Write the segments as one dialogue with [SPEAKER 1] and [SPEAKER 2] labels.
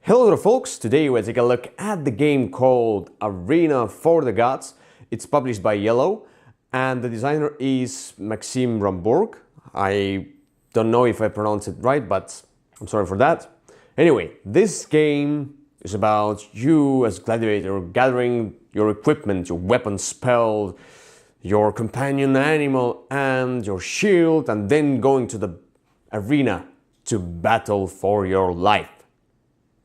[SPEAKER 1] Hello there folks, today we'll take a look at the game called Arena for the Gods. It's published by IELLO and the designer is Maxime Rambourg. I don't know if I pronounced it right, but I'm sorry for that. Anyway, this game is about you as gladiator gathering your equipment, your weapon, spell, your companion animal and your shield, and then going to the arena to battle for your life.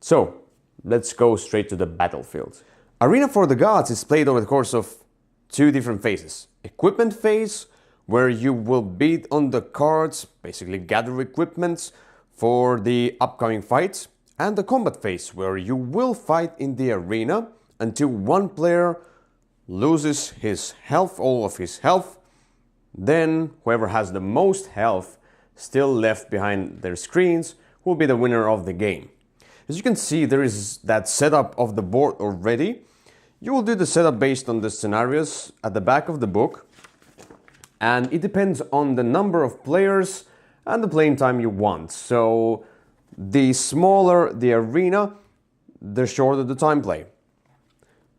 [SPEAKER 1] So, let's go straight to the battlefield. Arena for the Gods is played over the course of two different phases. Equipment phase, where you will bid on the cards, basically gather equipment for the upcoming fights. And the combat phase, where you will fight in the arena until one player loses his health, all of his health. Then, whoever has the most health still left behind their screens will be the winner of the game. As you can see, there is that setup of the board already. You will do the setup based on the scenarios at the back of the book. And it depends on the number of players and the playing time you want. So the smaller the arena, the shorter the time play.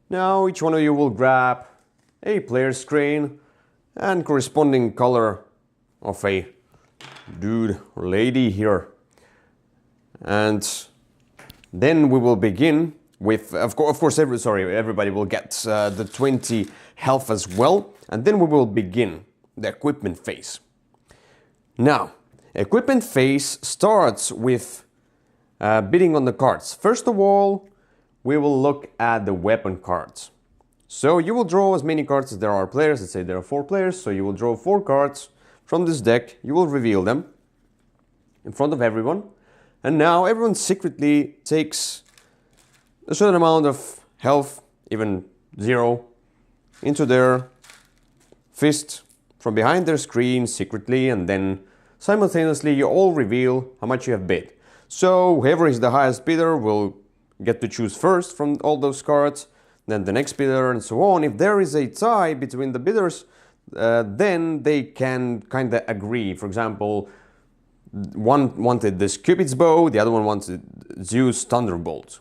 [SPEAKER 1] Now each one of you will grab a player screen and corresponding color of a dude or lady here. And then we will begin with, of course, everybody will get the 20 health as well. And then we will begin the equipment phase. Now, equipment phase starts with bidding on the cards. First of all, we will look at the weapon cards. So you will draw as many cards as there are players. Let's say there are 4 players, so you will draw 4 cards from this deck. You will reveal them in front of everyone. And now everyone secretly takes a certain amount of health, even 0, into their fist from behind their screen secretly, and then simultaneously you all reveal how much you have bid. So whoever is the highest bidder will get to choose first from all those cards, then the next bidder and so on. If there is a tie between the bidders, then they can kind of agree. For example, one wanted this Cupid's bow, the other one wanted Zeus Thunderbolt,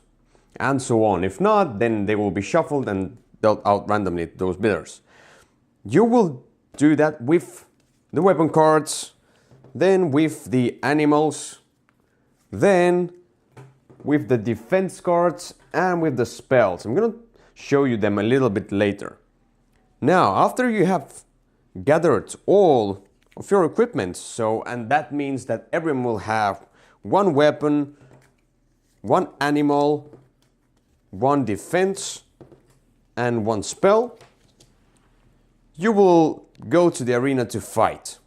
[SPEAKER 1] and so on. If not, then they will be shuffled and dealt out randomly to those bidders. You will do that with the weapon cards, then with the animals, then with the defense cards, and with the spells. I'm going to show you them a little bit later. Now, after you have gathered all of your equipment, and that means that everyone will have one weapon, one animal, one defense, and one spell. You will go to the arena to fight.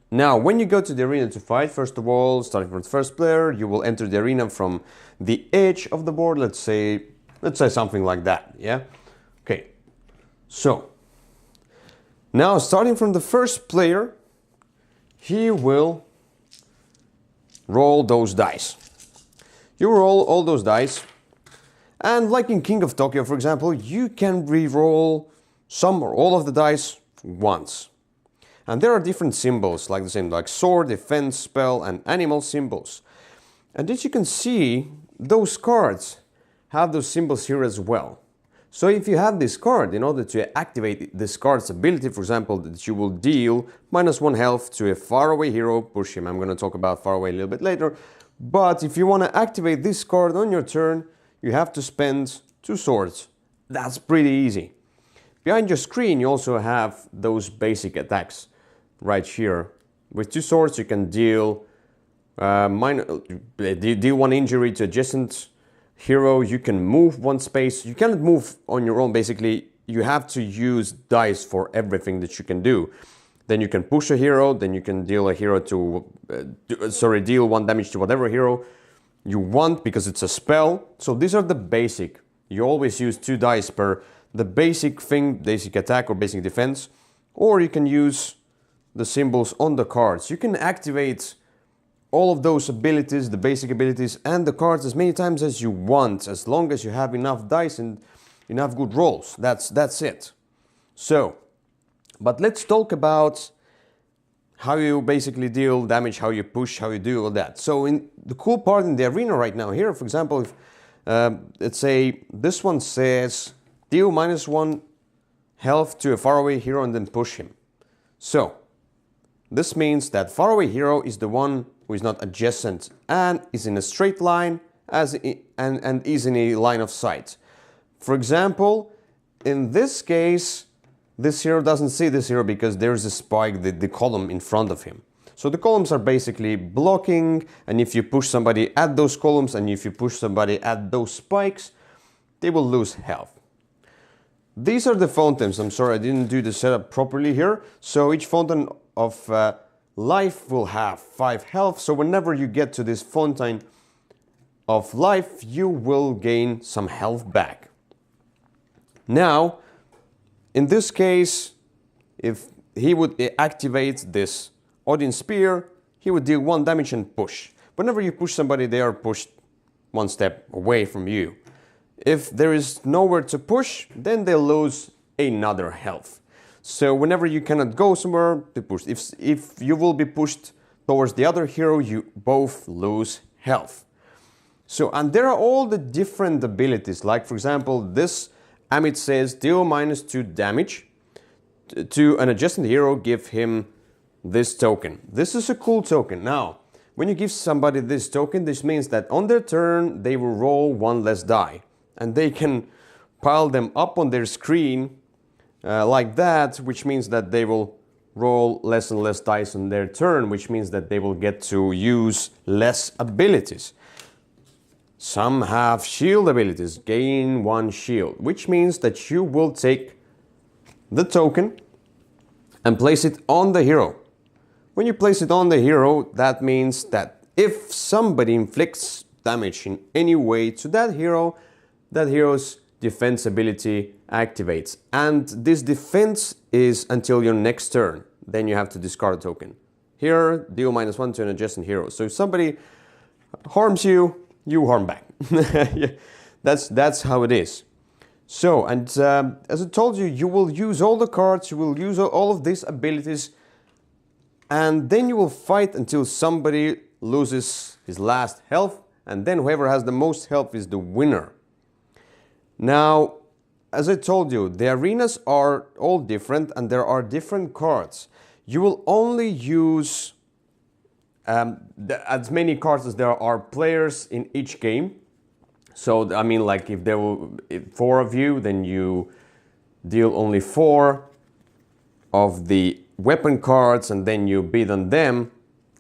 [SPEAKER 1] Now, when you go to the arena to fight, first of all, starting from the first player, you will enter the arena from the edge of the board. Let's say something like that. Yeah. Okay. So now, starting from the first player, he will roll those dice. You roll all those dice, and like in King of Tokyo, for example, you can re-roll some or all of the dice once. And there are different symbols, like the same, like sword, defense, spell, and animal symbols. And as you can see, those cards have those symbols here as well. So if you have this card, in order to activate this card's ability, for example, that you will deal -1 health to a faraway hero, push him. I'm going to talk about faraway a little bit later. But if you want to activate this card on your turn, you have to spend 2 swords. That's pretty easy. Behind your screen, you also have those basic attacks right here. With 2 swords, you can deal 1 injury to adjacent hero. You can move 1 space. You cannot move on your own. Basically, you have to use dice for everything that you can do. Then you can push a hero. Then you can deal deal 1 damage to whatever hero you want because it's a spell. So these are the basic. You always use 2 dice per the basic thing, basic attack or basic defense. Or you can use the symbols on the cards. You can activate all of those abilities, the basic abilities and the cards as many times as you want, as long as you have enough dice and enough good rolls. That's it. So, but let's talk about how you basically deal damage, how you push, how you do all that. So in the cool part in the arena right now here, for example, if let's say this one says deal -1 health to a faraway hero and then push him. So this means that faraway hero is the one who is not adjacent and is in a straight line and is in a line of sight. For example, in this case, this hero doesn't see this hero because there's a spike, the column in front of him. So the columns are basically blocking, and if you push somebody at those columns and if you push somebody at those spikes, they will lose health. These are the fountains. I'm sorry, I didn't do the setup properly here. So each fountain of life will have 5 health. So whenever you get to this fountain of life, you will gain some health back. Now, in this case, if he would activate this Odin Spear, he would deal 1 damage and push. Whenever you push somebody, they are pushed 1 step away from you. If there is nowhere to push, then they lose another health. So whenever you cannot go somewhere to push, if you will be pushed towards the other hero, you both lose health. So, and there are all the different abilities, like for example, this Amit says deal -2 damage to an adjacent hero, give him this token. This is a cool token. Now, when you give somebody this token, this means that on their turn, they will roll 1 less die. And they can pile them up on their screen like that, which means that they will roll less and less dice on their turn, which means that they will get to use less abilities. Some have shield abilities, gain 1 shield, which means that you will take the token and place it on the hero. When you place it on the hero, that means that if somebody inflicts damage in any way to that hero's defense ability activates. And this defense is until your next turn. Then you have to discard a token. Here, deal -1 to an adjacent hero. So if somebody harms you, you harm back. That's how it is. So, and as I told you, you will use all the cards, you will use all of these abilities, and then you will fight until somebody loses his last health, and then whoever has the most health is the winner. Now, as I told you, the arenas are all different and there are different cards. You will only use as many cards as there are players in each game. So, I mean, like if there were 4 of you, then you deal only 4 of the weapon cards and then you bid on them,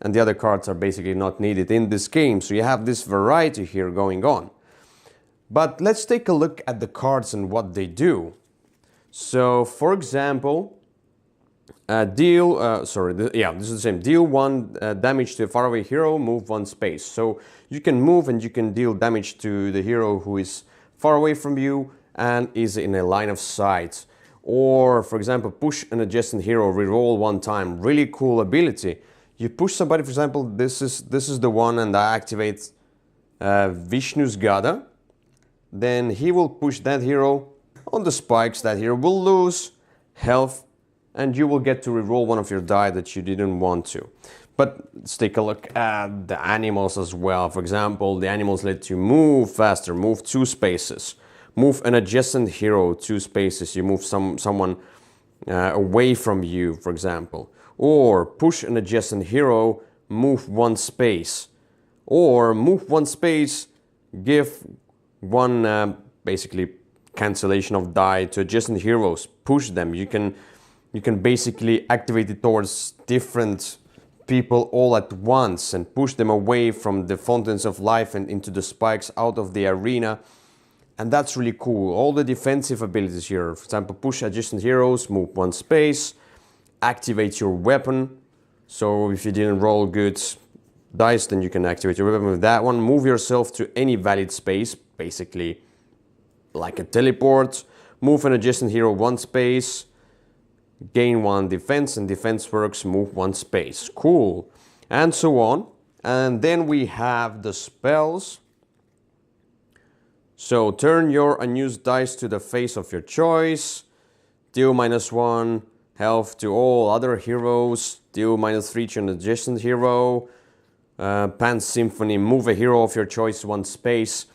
[SPEAKER 1] and the other cards are basically not needed in this game. So you have this variety here going on. But let's take a look at the cards and what they do. So, for example, this is the same. Deal 1 damage to a faraway hero, move 1 space. So you can move and you can deal damage to the hero who is far away from you and is in a line of sight. Or, for example, push an adjacent hero, reroll 1 time. Really cool ability. You push somebody, for example, this is the one, and I activate Vishnu's Gada. Then he will push that hero on the spikes. That hero will lose health, and you will get to reroll 1 of your die that you didn't want to. But let's take a look at the animals as well. For example, the animals let you move faster, move 2 spaces, move an adjacent hero 2 spaces. You move someone away from you, for example. Or push an adjacent hero, move 1 space. Or move 1 space, give 1 basically cancellation of die to adjacent heroes. Push them. You can basically activate it towards different people all at once and push them away from the fountains of life and into the spikes out of the arena. And that's really cool. All the defensive abilities here. For example, push adjacent heroes, move 1 space, activate your weapon. So if you didn't roll good dice, then you can activate your weapon with that one. Move yourself to any valid space, basically like a teleport. Move an adjacent hero 1 space, gain 1 defense, and defense works, move 1 space. Cool. And so on. And then we have the spells. So turn your unused dice to the face of your choice. Deal -1 health to all other heroes, deal -3 to an adjacent hero, Pan Symphony, move a hero of your choice 1 space.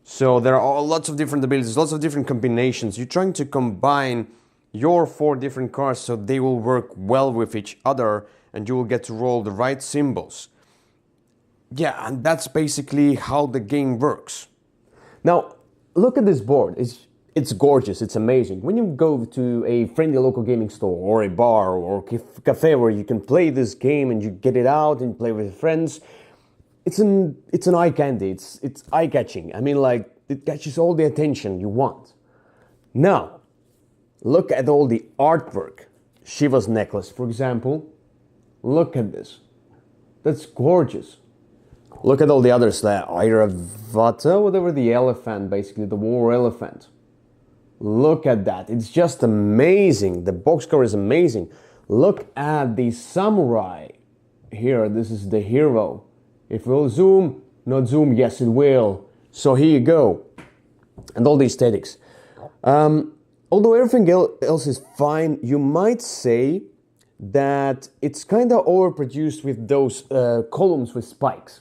[SPEAKER 1] So there are lots of different abilities, lots of different combinations. You're trying to combine your 4 different cards so they will work well with each other and you will get to roll the right symbols. Yeah, and that's basically how the game works. Now, look at this board. It's gorgeous, it's amazing. When you go to a friendly local gaming store or a bar or cafe where you can play this game and you get it out and play with friends, it's an eye candy, it's eye-catching. I mean, like, it catches all the attention you want. Now, look at all the artwork. Shiva's necklace, for example. Look at this. That's gorgeous. Look at all the others, like Airavata, whatever, the elephant, basically, the war elephant. Look at that. It's just amazing. The boxcar is amazing. Look at the samurai. Here, this is the hero. If we'll zoom, not zoom, yes it will. So here you go. And all the aesthetics. Although everything else is fine, you might say that it's kind of overproduced with those columns with spikes.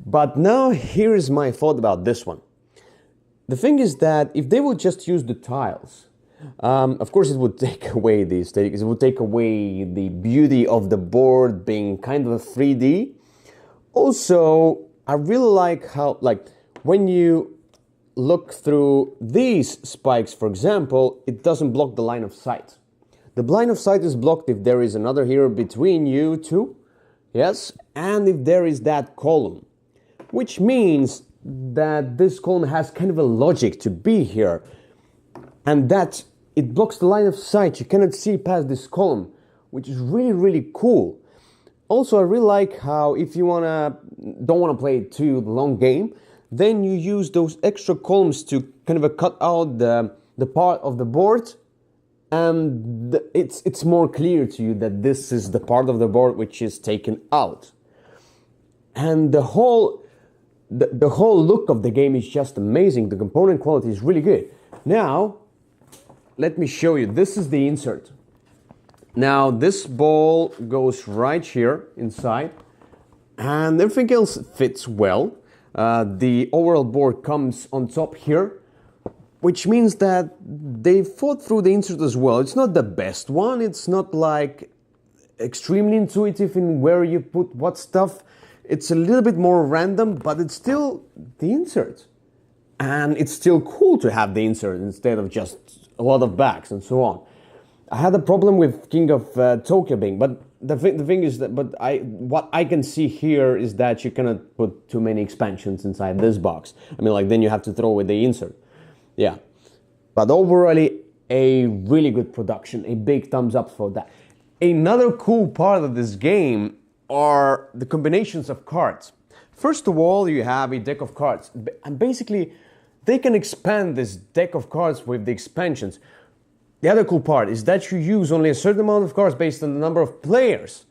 [SPEAKER 1] But now here's my thought about this one. The thing is that if they would just use the tiles, of course it would take away the aesthetics, it would take away the beauty of the board being kind of a 3D. Also, I really like how, like, when you look through these spikes, for example, it doesn't block the line of sight. The line of sight is blocked if there is another hero between you two, yes, and if there is that column, which means that this column has kind of a logic to be here, and that it blocks the line of sight. You cannot see past this column, which is really, really cool. Also, I really like how if you don't wanna play too long game, then you use those extra columns to kind of cut out the part of the board, and it's more clear to you that this is the part of the board which is taken out. And the whole look of the game is just amazing. The component quality is really good. Now, let me show you. This is the insert. Now, this ball goes right here inside, and everything else fits well. The overall board comes on top here, which means that they thought through the insert as well. It's not the best one. It's not like extremely intuitive in where you put what stuff. It's a little bit more random, but it's still the insert. And it's still cool to have the insert instead of just a lot of bags and so on. I had a problem with King of Tokyo being, but the thing is that, what I can see here is that you cannot put too many expansions inside this box. I mean, like, then you have to throw away the insert. Yeah. But overall, a really good production. A big thumbs up for that. Another cool part of this game are the combinations of cards. First of all, you have a deck of cards, and basically they can expand this deck of cards with the expansions. The other cool part is that you use only a certain amount of cards based on the number of players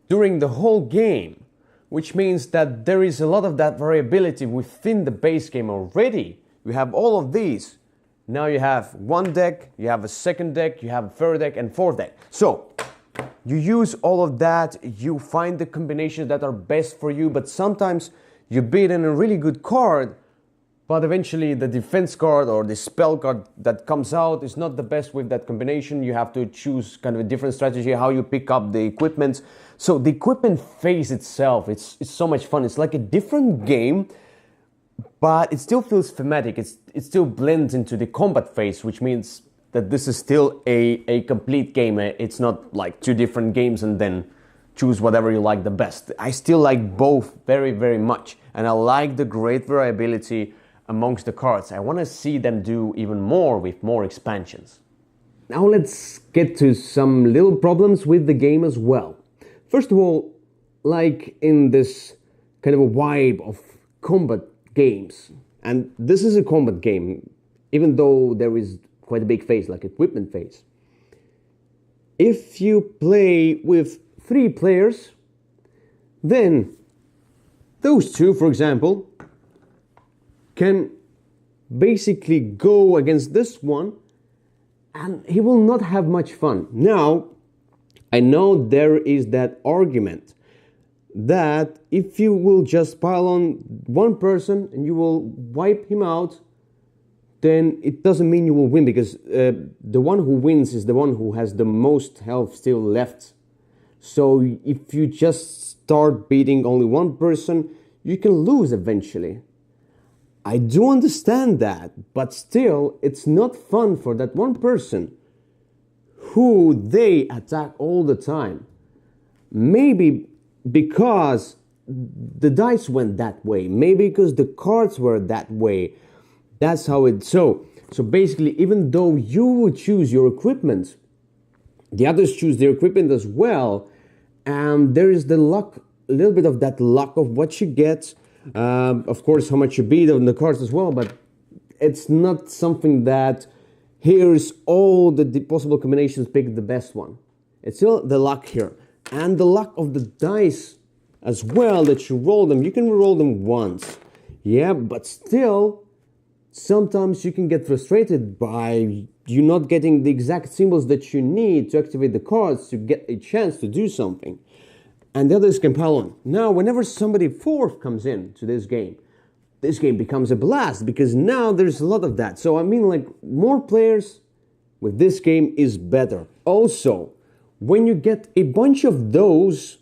[SPEAKER 1] during the whole game, which means that there is a lot of that variability within the base game already. You have all of these. Now you have one deck, you have a second deck, you have a third deck and fourth deck. So you use all of that, you find the combinations that are best for you, but sometimes you bid in a really good card, but eventually the defense card or the spell card that comes out is not the best with that combination. You have to choose kind of a different strategy, how you pick up the equipment. So the equipment phase itself, it's so much fun. It's like a different game, but it still feels thematic. It still blends into the combat phase, which means that this is still a complete game. It's not like two different games and then choose whatever you like the best. I still like both very, very much. And I like the great variability amongst the cards. I want to see them do even more with more expansions. Now let's get to some little problems with the game as well. First of all, like in this kind of a vibe of combat games, and this is a combat game, even though there is quite a big phase, like equipment phase. If you play with 3 players, then those 2, for example, can basically go against this one and he will not have much fun. Now, I know there is that argument that if you will just pile on one person and you will wipe him out, then it doesn't mean you will win, because the one who wins is the one who has the most health still left. So if you just start beating only one person, you can lose eventually. I do understand that, but still, it's not fun for that one person who they attack all the time. Maybe because the dice went that way, maybe because the cards were that way. That's how it. So basically, even though you would choose your equipment, the others choose their equipment as well, and there is the luck, a little bit of that luck of what you get. Of course, how much you beat on the cards as well, but it's not something that here's all the possible combinations, pick the best one. It's still the luck here, and the luck of the dice as well that you roll them. You can roll them once, yeah, but still, sometimes you can get frustrated by you not getting the exact symbols that you need to activate the cards to get a chance to do something. And the others can pile on. Now, whenever somebody fourth comes in to this game becomes a blast, because now there's a lot of that. So I mean, like, more players with this game is better. Also, when you get a bunch of those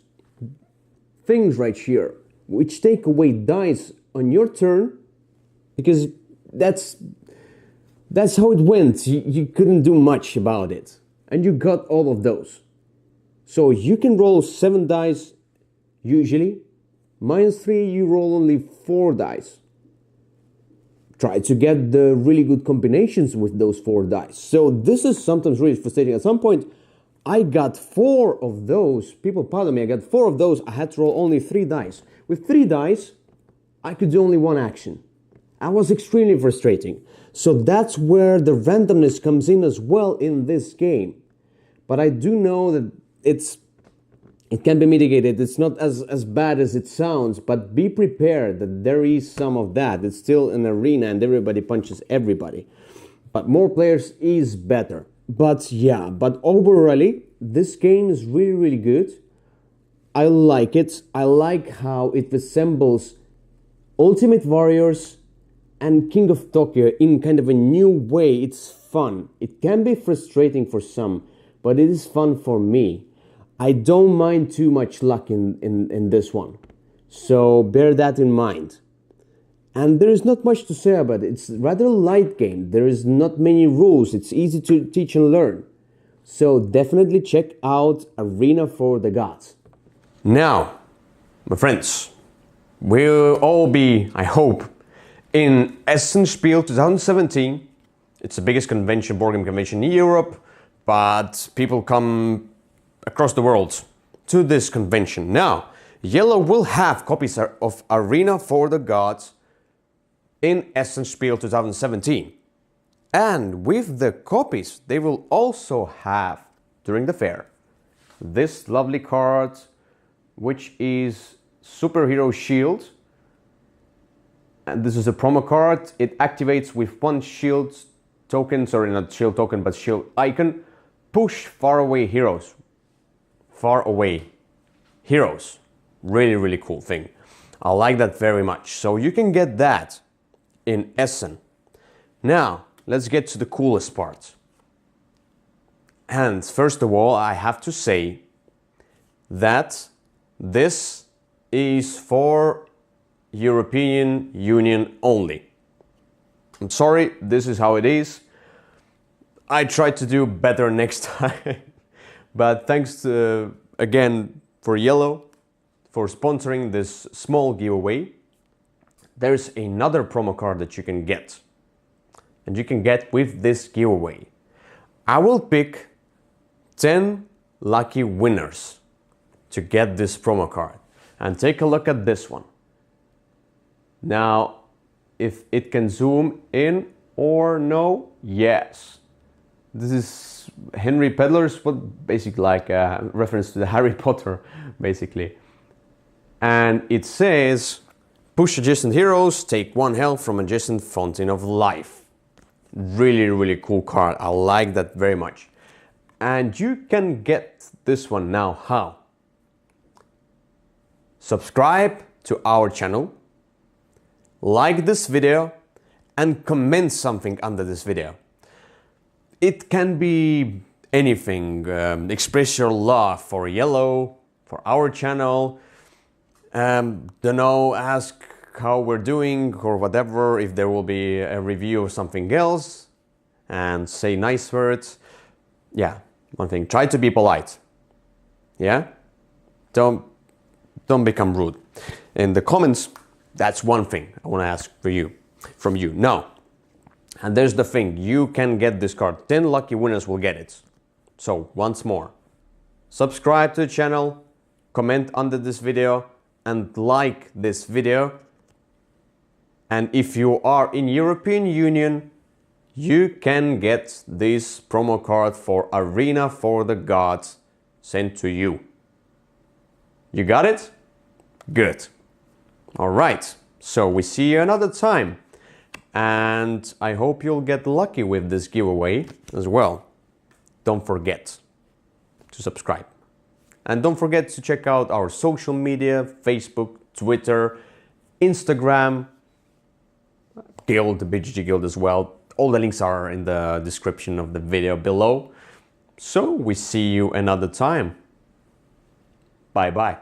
[SPEAKER 1] things right here, which take away dice on your turn, because that's how it went. You couldn't do much about it. And you got all of those. So you can roll 7 dice usually. -3, you roll only 4 dice. Try to get the really good combinations with those 4 dice. So this is sometimes really frustrating. At some point, I got 4 of those. People pardon me, I got 4 of those. I had to roll only 3 dice. With 3 dice, I could do only 1 action. I was extremely frustrating. So that's where the randomness comes in as well in this game. But I do know that it can be mitigated. It's not as bad as it sounds, but be prepared that there is some of that. It's still an arena and everybody punches everybody. But more players is better. But yeah, but overall, this game is really, really good. I like it. I like how it resembles Ultimate Warriors and King of Tokyo in kind of a new way. It's fun. It can be frustrating for some, but it is fun for me. I don't mind too much luck in this one. So bear that in mind. And there is not much to say about it. It's rather a light game. There is not many rules. It's easy to teach and learn. So definitely check out Arena for the Gods. Now, my friends, we'll all be, I hope, in Essen Spiel 2017. It's the biggest board game convention in Europe, but people come across the world to this convention. Now, IELLO will have copies of Arena for the Gods in Essen Spiel 2017. And with the copies, they will also have, during the fair, this lovely card, which is Superhero Shield. And this is a promo card. It activates with 1 shield token, sorry, not shield token, but shield icon. Push faraway heroes. Far away heroes. Really, really cool thing. I like that very much. So you can get that in Essen. Now, let's get to the coolest part. And first of all, I have to say that this is for European Union only. I'm sorry, this is how it is. I try to do better next time. But thanks to, again, for IELLO for sponsoring this small giveaway. There's another promo card that you can get. And you can get with this giveaway. I will pick 10 lucky winners to get this promo card. And take a look at this one. Now, if it can zoom in or no, yes. This is Henry Pedler's, what basically like a reference to the Harry Potter, basically. And it says, push adjacent heroes, take 1 health from adjacent fountain of life. Really cool card. I like that very much. And you can get this one now. How? Subscribe to our channel, like this video, and comment something under this video. It can be anything. Express your love for IELLO, for our channel. Don't know, ask how we're doing or whatever, if there will be a review of something else, and say nice words. Yeah, one thing, try to be polite. Yeah? Don't become rude. In the comments, that's one thing I want to ask from you. No. And there's the thing, you can get this card. 10 lucky winners will get it. So once more, subscribe to the channel, comment under this video, and like this video. And if you are in European Union, you can get this promo card for Arena for the Gods sent to you. You got it? Good. All right. So we see you another time. And I hope you'll get lucky with this giveaway as well. Don't forget to subscribe. And don't forget to check out our social media, Facebook, Twitter, Instagram, Guild, the BGG Guild as well. All the links are in the description of the video below. So we see you another time. Bye bye.